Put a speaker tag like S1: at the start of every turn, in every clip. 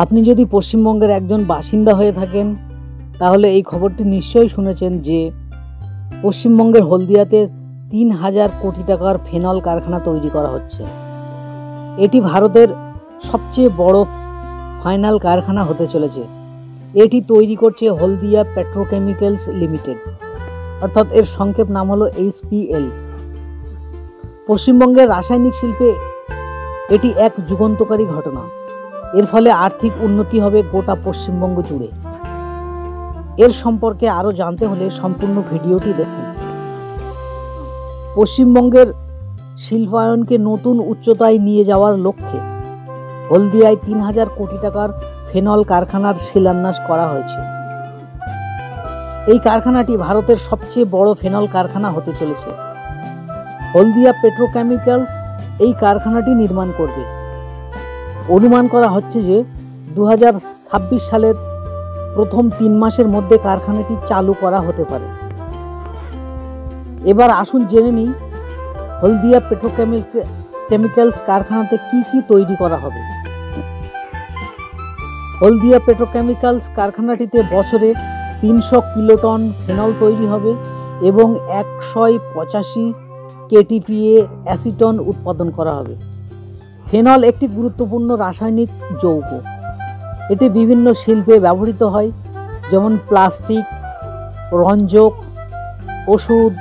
S1: আপনি যদি পশ্চিমবঙ্গের একজন বাসিন্দা হয়ে থাকেন তাহলে এই খবরটি নিশ্চয়ই শুনেছেন যে পশ্চিমবঙ্গের হলদিয়াতে ৩,০০০ কোটি টাকার ফেনল কারখানা তৈরি করা হচ্ছে। এটি ভারতের সবচেয়ে বড় ফাইনাল কারখানা হতে চলেছে। এটি তৈরি করছে হলদিয়া পেট্রোকেমিক্যালস লিমিটেড, অর্থাৎ এর সংক্ষেপ নাম হলো HPL। পশ্চিমবঙ্গের রাসায়নিক শিল্পে এটি এক যুগান্তকারী ঘটনা। এর ফলে আর্থিক উন্নতি হবে গোটা পশ্চিমবঙ্গ জুড়ে। এর সম্পর্কে আরো জানতে হলে সম্পূর্ণ ভিডিওটি দেখুন। পশ্চিমবঙ্গের শিল্পায়নকে নতুন উচ্চতায় নিয়ে যাওয়ার লক্ষ্যে হলদিয়ায় ৩,০০০ কোটি টাকার ফেনল কারখানার শিলান্যাস করা হয়েছে। এই কারখানাটি ভারতের সবচেয়ে বড় ফেনল কারখানা হতে চলেছে। হলদিয়া পেট্রোকেমিক্যালস এই কারখানাটি নির্মাণ করবে। অনুমান করা হচ্ছে যে 2026 সালের প্রথম 3 মাসের মধ্যে কারখানাটি চালু করা হতে পারে। এবার আসুন জেনে নিই হলদিয়া পেট্রোকেমিক্যালস কারখানাতে কি কি তৈরি করা হবে। হলদিয়া পেট্রোকেমিক্যালস কারখানাটিতে বছরে 300 কিলোটন ফেনল তৈরি হবে এবং 185 KTPA অ্যাসিটন উৎপাদন করা হবে। ফেনল একটি গুরুত্বপূর্ণ রাসায়নিক যৌগ। এটি বিভিন্ন শিল্পে ব্যবহৃত হয়, যেমন প্লাস্টিক, রঞ্জক, ওষুধ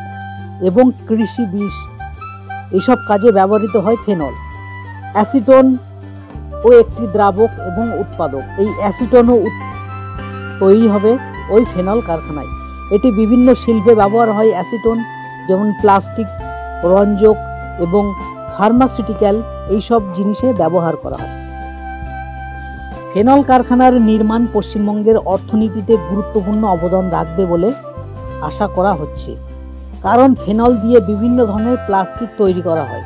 S1: এবং কৃষি বিষ, এসব কাজে ব্যবহৃত হয় ফেনল। অ্যাসিটন ও একটি দ্রাবক এবং উৎপাদক। এই অ্যাসিটনও তৈরি হবে ওই ফেনল কারখানায়। এটি বিভিন্ন শিল্পে ব্যবহার হয়। অ্যাসিটন যেমন প্লাস্টিক, রঞ্জক এবং ফার্মাসিউটিক্যাল এইসব জিনিসে ব্যবহার করা হয়। ফেনল কারখানার নির্মাণ পশ্চিমবঙ্গের অর্থনীতিতে গুরুত্বপূর্ণ অবদান রাখবে বলে আশা করা হচ্ছে, কারণ ফেনল দিয়ে বিভিন্ন ধরনের প্লাস্টিক তৈরি করা হয়,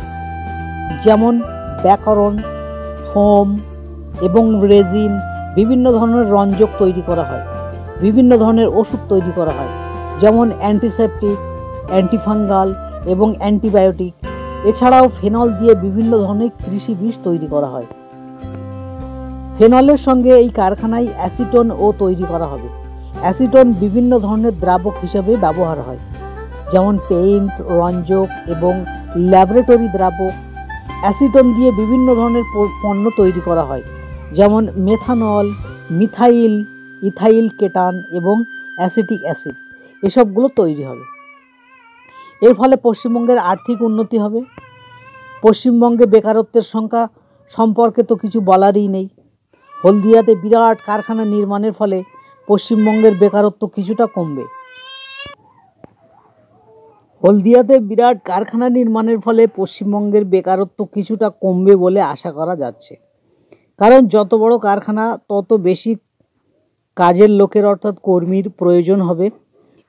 S1: যেমন ব্যাকরণ, ফোম এবং রেজিন। বিভিন্ন ধরনের রঞ্জক তৈরি করা হয়। বিভিন্ন ধরনের ওষুধ তৈরি করা হয়, যেমন অ্যান্টিসেপটিক, অ্যান্টিফাঙ্গাল এবং অ্যান্টিবায়োটিক। এছাড়াও ফেনল দিয়ে বিভিন্ন ধরনের কৃষি বিষ তৈরি করা হয়। ফেনলের সঙ্গে এই কারখানায় অ্যাসিটনও তৈরি করা হবে। অ্যাসিটন বিভিন্ন ধরনের দ্রাবক হিসেবে ব্যবহার হয়, যেমন পেইন্ট, রঞ্জক এবং ল্যাবরেটরি দ্রাবক। অ্যাসিটন দিয়ে বিভিন্ন ধরনের পণ্য তৈরি করা হয়, যেমন মেথানল, মিথাইল, ইথাইল কেটান এবং অ্যাসিটিক অ্যাসিড। এসবগুলো তৈরি হবে। এর ফলে পশ্চিমবঙ্গের আর্থিক উন্নতি হবে। পশ্চিমবঙ্গে বেকারত্বের সংখ্যা সম্পর্কে তো কিছু বলারই নেই। হলদিয়াতে বিরাট কারখানা নির্মাণের ফলে পশ্চিমবঙ্গের বেকারত্ব কিছুটা কমবে। হলদিয়াতে বিরাট কারখানা নির্মাণের ফলে পশ্চিমবঙ্গের বেকারত্ব কিছুটা কমবে বলে আশা করা যাচ্ছে, কারণ যত বড় কারখানা তত বেশি কাজের লোকের অর্থাৎ কর্মীর প্রয়োজন হবে।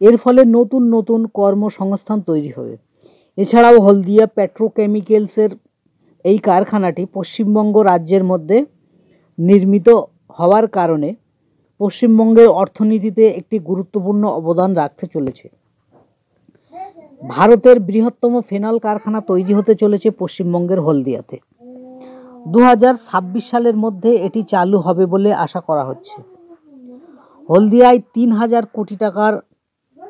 S1: এর ফলে নতুন নতুন কর্মসংস্থান তৈরি হবে। এছাড়াও হলদিয়া পেট্রোকেমিক্যালসের এই কারখানাটি পশ্চিমবঙ্গ রাজ্যের মধ্যে নির্মিত হওয়ার কারণে পশ্চিমবঙ্গের অর্থনীতিতে একটি গুরুত্বপূর্ণ অবদান রাখতে চলেছে। ভারতের বৃহত্তম ফেনল কারখানা তৈরি হতে চলেছে পশ্চিমবঙ্গের হলদিয়াতে। 2026 সালের মধ্যে এটি চালু হবে বলে আশা করা হচ্ছে। হলদিয়ায় 3,০০০ কোটি টাকার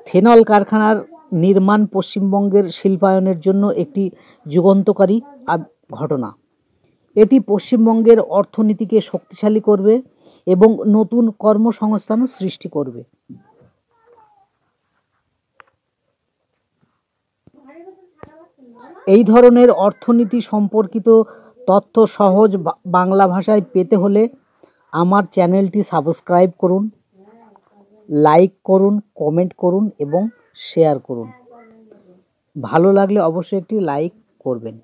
S1: ফেনল কারখানার নির্মাণ পশ্চিমবঙ্গের শিল্পায়নের জন্য একটি যুগান্তকারী ঘটনা। এটি পশ্চিমবঙ্গের অর্থনীতিকে শক্তিশালী করবে এবং নতুন কর্মসংস্থান সৃষ্টি করবে। এই ধরনের অর্থনীতি সম্পর্কিত তথ্য সহজ বাংলা ভাষায় পেতে হলে আমার চ্যানেলটি সাবস্ক্রাইব করুন, লাইক করুন, কমেন্ট করুন এবং শেয়ার করুন। ভালো লাগলে অবশ্যই একটি লাইক করবেন।